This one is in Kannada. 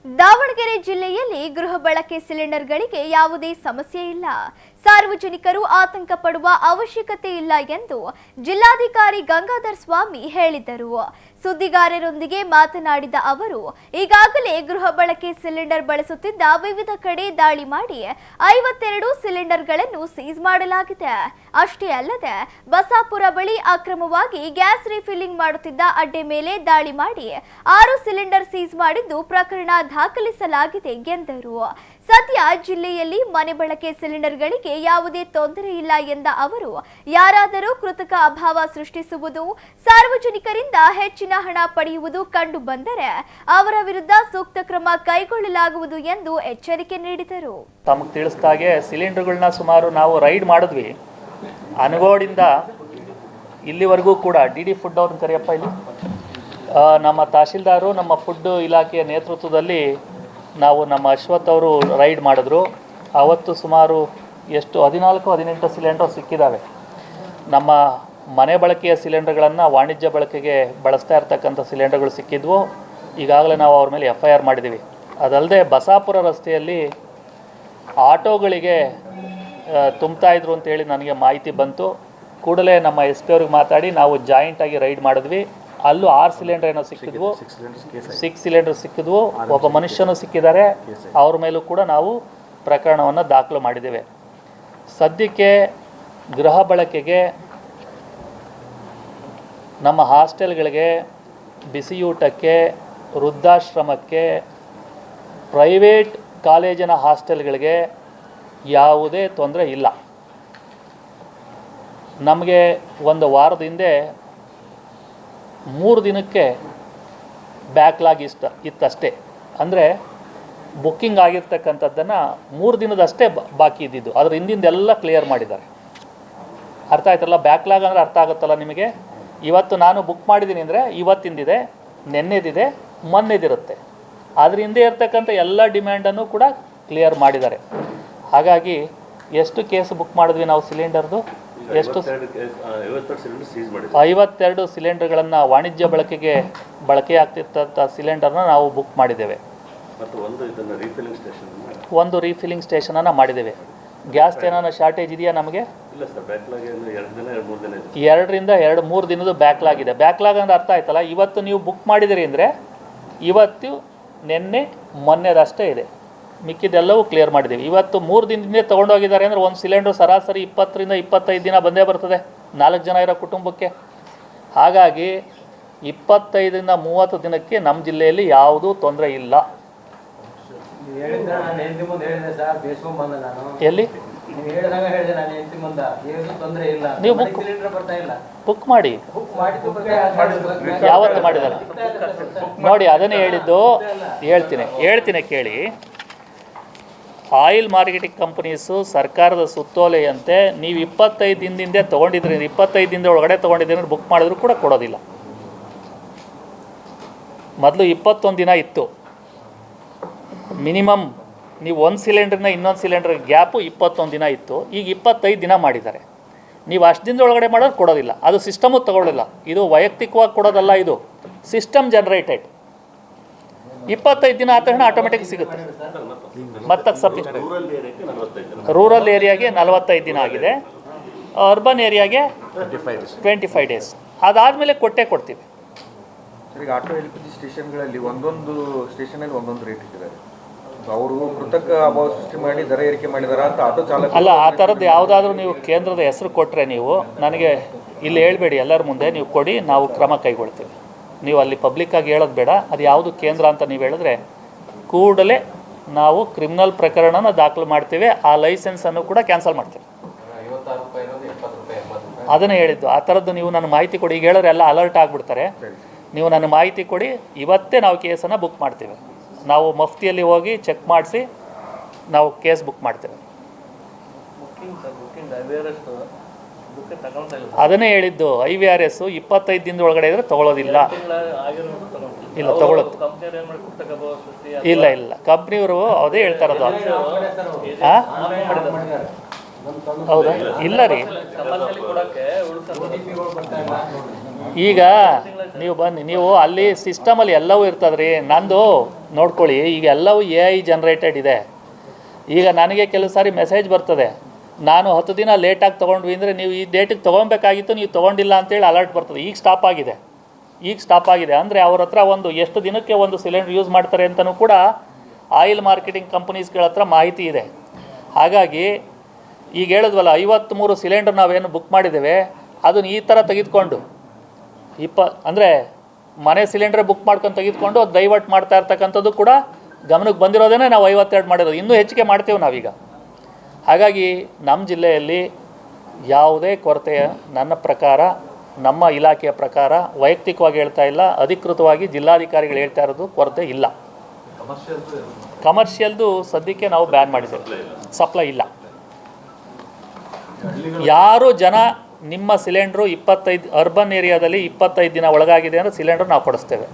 ದಾವಣಗೆರೆ ಜಿಲ್ಲೆಯಲ್ಲಿ ಗೃಹ ಬಳಕೆ ಸಿಲಿಂಡರ್ಗಳಿಗೆ ಯಾವುದೇ ಸಮಸ್ಯೆ ಇಲ್ಲ. ಸಾರ್ವಜನಿಕರು ಆತಂಕ ಪಡುವ ಅವಶ್ಯಕತೆ ಇಲ್ಲ ಎಂದು ಜಿಲ್ಲಾಧಿಕಾರಿ ಗಂಗಾಧರ್ ಸ್ವಾಮಿ ಹೇಳಿದರು. ಸುದ್ದಿಗಾರರೊಂದಿಗೆ ಮಾತನಾಡಿದ ಅವರು, ಈಗಾಗಲೇ ಗೃಹ ಬಳಕೆ ಸಿಲಿಂಡರ್ ಬಳಸುತ್ತಿದ್ದ ವಿವಿಧ ಕಡೆ ದಾಳಿ ಮಾಡಿ 52 ಸಿಲಿಂಡರ್ಗಳನ್ನು ಸೀಸ್ ಮಾಡಲಾಗಿದೆ. ಅಷ್ಟೇ ಅಲ್ಲದೆ ಬಸಾಪುರ ಬಳಿ ಅಕ್ರಮವಾಗಿ ಗ್ಯಾಸ್ ರೀಫಿಲ್ಲಿಂಗ್ ಮಾಡುತ್ತಿದ್ದ ಅಡ್ಡೆ ಮೇಲೆ ದಾಳಿ ಮಾಡಿ 6 ಸಿಲಿಂಡರ್ ಸೀಸ್ ಮಾಡಿದ್ದು ಪ್ರಕರಣ ದಾಖಲಿಸಲಾಗಿದೆ ಎಂದರು. ಸದ್ಯ ಜಿಲ್ಲೆಯಲ್ಲಿ ಮನೆ ಬಳಕೆ ಸಿಲಿಂಡರ್ಗಳಿಗೆ ಯಾವುದೇ ತೊಂದರೆ ಇಲ್ಲ ಎಂದ ಅವರು, ಯಾರಾದರೂ ಕೃತಕ ಅಭಾವ ಸೃಷ್ಟಿಸುವುದು, ಸಾರ್ವಜನಿಕರಿಂದ ಹೆಚ್ಚಿನ ಹಣ ಪಡೆಯುವುದು ಕಂಡು ಬಂದರೆ ಅವರ ವಿರುದ್ಧ ಸೂಕ್ತ ಕ್ರಮ ಕೈಗೊಳ್ಳಲಾಗುವುದು ಎಂದು ಎಚ್ಚರಿಕೆ ನೀಡಿದರು. ತಮಗೆ ತಿಳಿಸಿದಾಗೆ ಸಿಲಿಂಡರ್ಗಳನ್ನ ಸುಮಾರು ನಾವು ರೈಡ್ ಮಾಡಿದ್ವಿ. ಅನಗೋಡಿಂದ ಇಲ್ಲಿವರೆಗೂ ಕೂಡ ಡಿ ಫುಡ್ ಅವ್ರನ್ನ ಕರೆಯಪ್ಪ ಇಲ್ಲಿ ನಮ್ಮ ತಹಶೀಲ್ದಾರು ನಮ್ಮ ಫುಡ್ ಇಲಾಖೆಯ ನೇತೃತ್ವದಲ್ಲಿ ನಾವು ನಮ್ಮ ಅಶ್ವಥ್ ಅವರು ರೈಡ್ ಮಾಡಿದ್ರು. ಅವತ್ತು ಸುಮಾರು ಎಷ್ಟು 14-18 ಸಿಲಿಂಡರ್ ಸಿಕ್ಕಿದ್ದಾವೆ. ನಮ್ಮ ಮನೆ ಬಳಕೆಯ ಸಿಲಿಂಡರ್ಗಳನ್ನು ವಾಣಿಜ್ಯ ಬಳಕೆಗೆ ಬಳಸ್ತಾ ಇರ್ತಕ್ಕಂಥ ಸಿಲಿಂಡರ್ಗಳು ಸಿಕ್ಕಿದ್ವು. ಈಗಾಗಲೇ ನಾವು ಅವ್ರ ಮೇಲೆ FIR ಮಾಡಿದ್ದೀವಿ. ಅದಲ್ಲದೆ ಬಸಾಪುರ ರಸ್ತೆಯಲ್ಲಿ ಆಟೋಗಳಿಗೆ ತುಂಬ್ತಾ ಇದ್ರು ಅಂತೇಳಿ ನನಗೆ ಮಾಹಿತಿ ಬಂತು. ಕೂಡಲೇ ನಮ್ಮ SP ಅವ್ರಿಗೆ ಮಾತಾಡಿ ನಾವು ಜಾಯಿಂಟಾಗಿ ರೈಡ್ ಮಾಡಿದ್ವಿ. ಅಲ್ಲೂ 6 ಸಿಲಿಂಡರ್ ಏನೋ ಸಿಕ್ಕಿದ್ವು, 6 ಸಿಲಿಂಡರ್ ಸಿಕ್ಕಿದ್ವು. ಒಬ್ಬ ಮನುಷ್ಯನೂ ಸಿಕ್ಕಿದ್ದಾರೆ. ಅವ್ರ ಮೇಲೂ ಕೂಡ ನಾವು ಪ್ರಕರಣವನ್ನು ದಾಖಲು ಮಾಡಿದ್ದೇವೆ. ಸದ್ಯಕ್ಕೆ ಗೃಹ ಬಳಕೆಗೆ ನಮ್ಮ ಹಾಸ್ಟೆಲ್ಗಳಿಗೆ, ಬಿಸಿಯೂಟಕ್ಕೆ, ವೃದ್ಧಾಶ್ರಮಕ್ಕೆ, ಪ್ರೈವೇಟ್ ಕಾಲೇಜಿನ ಹಾಸ್ಟೆಲ್ಗಳಿಗೆ ಯಾವುದೇ ತೊಂದರೆ ಇಲ್ಲ. ನಮಗೆ ಒಂದು ವಾರದ ಹಿಂದೆ 3 ದಿನಕ್ಕೆ ಬ್ಯಾಕ್ಲಾಗ್ ಇತ್ತಷ್ಟೇ. ಅಂದರೆ ಬುಕ್ಕಿಂಗ್ ಆಗಿರ್ತಕ್ಕಂಥದ್ದನ್ನು 3 ದಿನದಷ್ಟೇ ಬಾಕಿ ಇದ್ದಿದ್ದು. ಅದ್ರ ಹಿಂದಿಂದೆಲ್ಲ ಕ್ಲಿಯರ್ ಮಾಡಿದ್ದಾರೆ. ಅರ್ಥ ಆಯ್ತಲ್ಲ? ಬ್ಯಾಕ್ಲಾಗ್ ಅಂದರೆ ಅರ್ಥ ಆಗುತ್ತಲ್ಲ ನಿಮಗೆ? ಇವತ್ತು ನಾನು ಬುಕ್ ಮಾಡಿದ್ದೀನಿ ಅಂದರೆ ಇವತ್ತಿಂದಿದೆ, ನೆನ್ನೆದಿದೆ, ಮೊನ್ನೆದಿರುತ್ತೆ. ಅದ್ರ ಹಿಂದೆ ಇರ್ತಕ್ಕಂಥ ಎಲ್ಲ ಡಿಮ್ಯಾಂಡನ್ನು ಕೂಡ ಕ್ಲಿಯರ್ ಮಾಡಿದ್ದಾರೆ. ಹಾಗಾಗಿ ಎಷ್ಟು ಕೇಸ್ ಬುಕ್ ಮಾಡಿದ್ವಿ ನಾವು ಸಿಲಿಂಡರ್ದು? ಎಷ್ಟು? 52 ಸಿಲಿಂಡರ್ಗಳನ್ನು ವಾಣಿಜ್ಯ ಬಳಕೆಗೆ ಬಳಕೆ ಆಗ್ತಿರ್ತಂಥ ಸಿಲಿಂಡರ್ನ ನಾವು ಬುಕ್ ಮಾಡಿದ್ದೇವೆ. ಒಂದು ರೀಫಿಲ್ಲಿಂಗ್ ಸ್ಟೇಷನನ್ನು ಮಾಡಿದ್ದೇವೆ. ಗ್ಯಾಸ್ ಏನಾನ ಶಾರ್ಟೇಜ್ ಇದೆಯಾ ನಮಗೆ? 2ರಿಂದ 3 ದಿನದ ಬ್ಯಾಕ್ಲಾಗ್ ಇದೆ. ಬ್ಯಾಕ್ಲಾಗ್ ಅಂದರೆ ಅರ್ಥ ಆಯ್ತಲ್ಲ? ಇವತ್ತು ನೀವು ಬುಕ್ ಮಾಡಿದಿರಿ ಅಂದರೆ ಇವತ್ತು, ನಿನ್ನೆ, ಮೊನ್ನೆದಷ್ಟೇ ಇದೆ. ಮಿಕ್ಕಿದೆಲ್ಲವೂ ಕ್ಲಿಯರ್ ಮಾಡಿದ್ದೀವಿ. ಇವತ್ತು 3 ದಿನದಿಂದ ತೊಗೊಂಡೋಗಿದ್ದಾರೆ ಅಂದರೆ ಒಂದು ಸಿಲಿಂಡರ್ ಸರಾಸರಿ 20ರಿಂದ 25 ದಿನ ಬಂದೇ ಬರ್ತದೆ 4 ಜನ ಇರೋ ಕುಟುಂಬಕ್ಕೆ. ಹಾಗಾಗಿ 25ರಿಂದ 30 ದಿನಕ್ಕೆ ನಮ್ಮ ಜಿಲ್ಲೆಯಲ್ಲಿ ಯಾವುದೂ ತೊಂದರೆ ಇಲ್ಲ. ಎಲ್ಲಿ ನೀವು ಬುಕ್ ಮಾಡಿ ಯಾವತ್ತು ಮಾಡಿದ್ದಾರೆ ನೋಡಿ, ಅದನ್ನೇ ಹೇಳಿದ್ದು. ಹೇಳ್ತೀನಿ ಕೇಳಿ. ಆಯಿಲ್ ಮಾರ್ಕೆಟಿಂಗ್ ಕಂಪನೀಸು ಸರ್ಕಾರದ ಸುತ್ತೋಲೆಯಂತೆ ನೀವು 25 ದಿನದಿಂದ ತೊಗೊಂಡಿದ್ರಿ, 25 ದಿನದ ಒಳಗಡೆ ತೊಗೊಂಡಿದ್ದೀರಿ ಬುಕ್ ಮಾಡಿದ್ರು ಕೂಡ ಕೊಡೋದಿಲ್ಲ. ಮೊದಲು 21 ದಿನ ಇತ್ತು ಮಿನಿಮಮ್. ನೀವು ಒಂದು ಸಿಲಿಂಡ್ರನ್ನ ಇನ್ನೊಂದು ಸಿಲಿಂಡರ್ ಗ್ಯಾಪು 21 ದಿನ ಇತ್ತು. ಈಗ 25 ದಿನ ಮಾಡಿದ್ದಾರೆ. ನೀವು ಅಷ್ಟು ದಿನದ ಒಳಗಡೆ ಮಾಡೋದು ಕೊಡೋದಿಲ್ಲ. ಅದು ಸಿಸ್ಟಮು ತಗೊಳ್ಳಿಲ್ಲ. ಇದು ವೈಯಕ್ತಿಕವಾಗಿ ಕೊಡೋದಲ್ಲ, ಇದು ಸಿಸ್ಟಮ್ ಜನ್ರೇಟೆಡ್. 25 ದಿನ ಆದ ತಕ್ಷಣ ಆಟೋಮೆಟಿಕ್ ಸಿಗುತ್ತೆ. ಮತ್ತೆ ರೂರಲ್ ಏರಿಯಾಗೆ 45 ದಿನ ಆಗಿದೆ, ಅರ್ಬನ್ ಏರಿಯಾಗೆ 25 ಡೇಸ್. ಅದಾದಮೇಲೆ ಕೊಡ್ತೀವಿ. ಈಗ ಆಟೋ LPG ಸ್ಟೇಷನ್ಗಳಲ್ಲಿ ಒಂದೊಂದು ಸ್ಟೇಷನಲ್ಲಿ ಒಂದೊಂದು ರೇಟ್ ಇಟ್ಟಿದ್ದಾರೆ. ಅವರು ಕೃತಕ ಅಭಾವ ಸೃಷ್ಟಿ ಮಾಡಿ ದರ ಏರಿಕೆ ಮಾಡಿದಾರ ಅಂತ ಆಟೋ ಚಾಲಕ ಅಲ್ಲ. ಆ ಥರದ್ದು ಯಾವುದಾದ್ರೂ ನೀವು ಕೇಂದ್ರದ ಹೆಸರು ಕೊಟ್ಟರೆ ನೀವು ನನಗೆ ಇಲ್ಲಿ ಹೇಳ್ಬೇಡಿ, ಎಲ್ಲರ ಮುಂದೆ ನೀವು ಕೊಡಿ, ನಾವು ಕ್ರಮ ಕೈಗೊಳ್ತೀವಿ. ನೀವು ಅಲ್ಲಿ ಪಬ್ಲಿಕ್ಕಾಗಿ ಹೇಳೋದು ಬೇಡ. ಅದು ಯಾವುದು ಕೇಂದ್ರ ಅಂತ ನೀವು ಹೇಳಿದ್ರೆ ಕೂಡಲೇ ನಾವು ಕ್ರಿಮಿನಲ್ ಪ್ರಕರಣನ ದಾಖಲು ಮಾಡ್ತೀವಿ. ಆ ಲೈಸೆನ್ಸನ್ನು ಕೂಡ ಕ್ಯಾನ್ಸಲ್ ಮಾಡ್ತೀವಿ. ಅದನ್ನೇ ಹೇಳಿದ್ದು. ಆ ಥರದ್ದು ನೀವು ನನ್ನ ಮಾಹಿತಿ ಕೊಡಿ. ಈಗ ಹೇಳಿದ್ರೆ ಎಲ್ಲ ಅಲರ್ಟ್ ಆಗಿಬಿಡ್ತಾರೆ. ನೀವು ನನ್ನ ಮಾಹಿತಿ ಕೊಡಿ, ಇವತ್ತೇ ನಾವು ಕೇಸನ್ನು ಬುಕ್ ಮಾಡ್ತೀವಿ. ನಾವು ಮಫ್ತಿಯಲ್ಲಿ ಹೋಗಿ ಚೆಕ್ ಮಾಡಿಸಿ ನಾವು ಕೇಸ್ ಬುಕ್ ಮಾಡ್ತೇವೆ. ಅದನ್ನೇ ಹೇಳಿದ್ದು. IVRS 25 ದಿನದ ಒಳಗಡೆ ಇದ್ರೆ ತೊಗೊಳೋದಿಲ್ಲ. ಇಲ್ಲ ತೊಗೊಳೋದು ಇಲ್ಲ. ಕಂಪ್ನಿಯವರು ಅದೇ ಹೇಳ್ತಾ ಇರೋದು. ಹೌದಾ? ಇಲ್ಲ ರೀ. ಈಗ ನೀವು ಬನ್ನಿ, ನೀವು ಅಲ್ಲಿ ಸಿಸ್ಟಮಲ್ಲಿ ಎಲ್ಲವೂ ಇರ್ತದೆ ರೀ. ನೋಡ್ಕೊಳ್ಳಿ, ಈಗ ಎಲ್ಲವೂ AI ಜನ್ರೇಟೆಡ್ ಇದೆ. ಈಗ ನನಗೆ ಕೆಲವು ಸಾರಿ ಮೆಸೇಜ್ ಬರ್ತದೆ, ನಾನು 10 ದಿನ ಲೇಟಾಗಿ ತೊಗೊಂಡ್ವಿ ಅಂದರೆ ನೀವು ಈ ಡೇಟಿಗೆ ತೊಗೊಬೇಕಾಗಿತ್ತು, ನೀವು ತೊಗೊಂಡಿಲ್ಲ ಅಂತೇಳಿ ಅಲರ್ಟ್ ಬರ್ತದೆ. ಈಗ ಸ್ಟಾಪ್ ಆಗಿದೆ. ಅಂದರೆ ಅವ್ರ ಹತ್ರ ಒಂದು ಎಷ್ಟು ದಿನಕ್ಕೆ ಒಂದು ಸಿಲಿಂಡರ್ ಯೂಸ್ ಮಾಡ್ತಾರೆ ಅಂತಲೂ ಕೂಡ ಆಯಿಲ್ ಮಾರ್ಕೆಟಿಂಗ್ ಕಂಪನೀಸ್ಗಳ ಹತ್ರ ಮಾಹಿತಿ ಇದೆ. ಹಾಗಾಗಿ ಈಗ ಹೇಳಿದ್ವಲ್ಲ, 53 ಸಿಲಿಂಡರ್ ನಾವೇನು ಬುಕ್ ಮಾಡಿದ್ದೇವೆ ಅದನ್ನು ಈ ಥರ ತೆಗೆದುಕೊಂಡು ಅಂದರೆ ಮನೆ ಸಿಲಿಂಡ್ರೆ ಬುಕ್ ಮಾಡ್ಕೊಂಡು ತೆಗೆದುಕೊಂಡು ಅದು ಡೈವರ್ಟ್ ಮಾಡ್ತಾ ಇರ್ತಕ್ಕಂಥದ್ದು ಕೂಡ ಗಮನಕ್ಕೆ ಬಂದಿರೋದೇ ನಾವು 52 ಮಾಡಿರೋದು. ಇನ್ನೂ ಹೆಚ್ಚಿಗೆ ಮಾಡ್ತೇವೆ ನಾವೀಗ. ಹಾಗಾಗಿ ನಮ್ಮ ಜಿಲ್ಲೆಯಲ್ಲಿ ಯಾವುದೇ ಕೊರತೆ ನನ್ನ ಪ್ರಕಾರ, ನಮ್ಮ ಇಲಾಖೆಯ ಪ್ರಕಾರ, ವೈಯಕ್ತಿಕವಾಗಿ ಹೇಳ್ತಾ ಇಲ್ಲ, ಅಧಿಕೃತವಾಗಿ ಜಿಲ್ಲಾಧಿಕಾರಿಗಳು ಹೇಳ್ತಾ ಇರೋದು ಕೊರತೆ ಇಲ್ಲ. ಕಮರ್ಷಿಯಲ್ದು ಸದ್ಯಕ್ಕೆ ನಾವು ಬ್ಯಾನ್ ಮಾಡಿದ್ದೇವೆ, ಸಪ್ಲೈ ಇಲ್ಲ. ಯಾರು ಜನ ನಿಮ್ಮ ಸಿಲಿಂಡ್ರು 25 ಅರ್ಬನ್ ಏರಿಯಾದಲ್ಲಿ 25 ದಿನ ಒಳಗಾಗಿದೆ ಅಂದರೆ ಸಿಲಿಂಡರ್ ನಾವು ಕೊಡಿಸ್ತೇವೆ.